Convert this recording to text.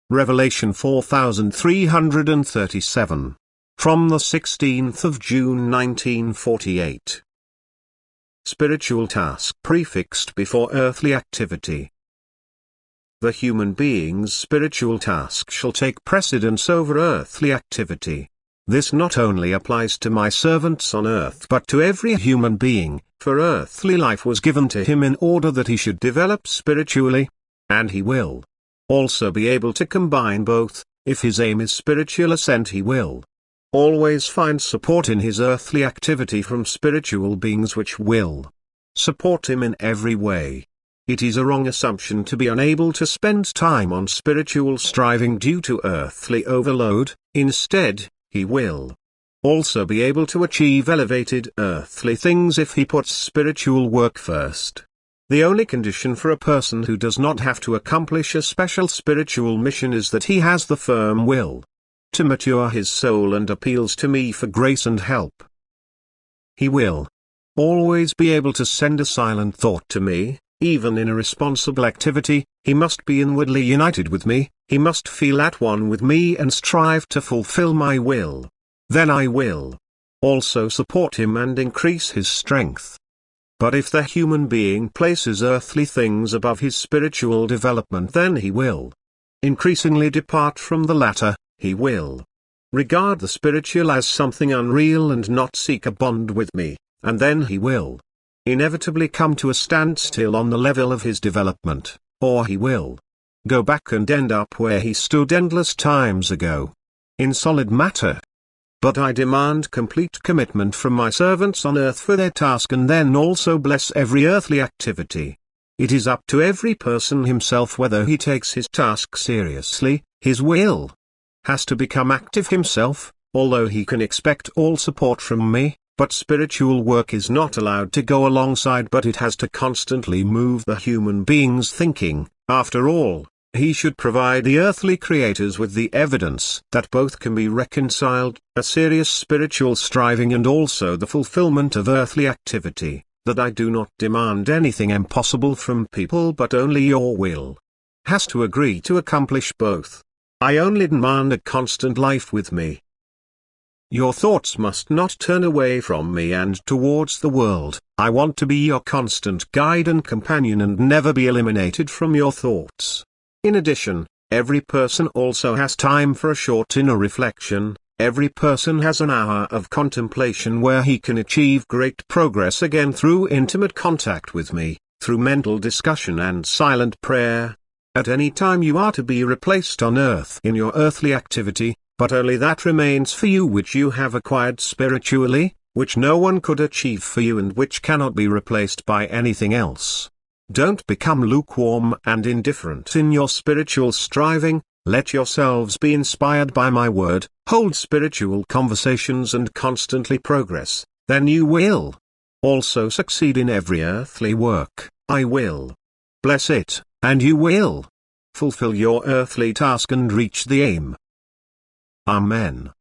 Revelation 4337. From the 16th of June 1948. Spiritual task prefixed before earthly activity. The human being's spiritual task shall take precedence over earthly activity. This not only applies to my servants on earth but to every human being, for earthly life was given to him in order that he should develop spiritually, and he will also be able to combine both. If his aim is spiritual ascent, he will always find support in his earthly activity from spiritual beings which will support him in every way. It is a wrong assumption to be unable to spend time on spiritual striving due to earthly overload. Instead, he will also be able to achieve elevated earthly things if he puts spiritual work first. The only condition for a person who does not have to accomplish a special spiritual mission is that he has the firm will to mature his soul and appeals to me for grace and help. He will always be able to send a silent thought to me, even in a responsible activity. He must be inwardly united with me, he must feel at one with me and strive to fulfill my will. Then I will also support him and increase his strength. But if the human being places earthly things above his spiritual development, then he will increasingly depart from the latter. He will regard the spiritual as something unreal and not seek a bond with me, and then he will inevitably come to a standstill on the level of his development, or he will go back and end up where he stood endless times ago, in solid matter. But I demand complete commitment from my servants on earth for their task, and then also bless every earthly activity. It is up to every person himself whether he takes his task seriously. His will has to become active himself, although he can expect all support from me. But spiritual work is not allowed to go alongside, but it has to constantly move the human being's thinking. After all, he should provide the earthly creators with the evidence that both can be reconciled, a serious spiritual striving and also the fulfillment of earthly activity. That I do not demand anything impossible from people, but only your will has to agree to accomplish both. I only demand a constant life with me. Your thoughts must not turn away from me and towards the world. I want to be your constant guide and companion and never be eliminated from your thoughts. In addition, every person also has time for a short inner reflection. Every person has an hour of contemplation where he can achieve great progress again through intimate contact with me, through mental discussion and silent prayer. At any time you are to be replaced on earth in your earthly activity, but only that remains for you which you have acquired spiritually, which no one could achieve for you and which cannot be replaced by anything else. Don't become lukewarm and indifferent in your spiritual striving. Let yourselves be inspired by my word, hold spiritual conversations and constantly progress, then you will also succeed in every earthly work. I will bless it, and you will fulfill your earthly task and reach the aim. Amen.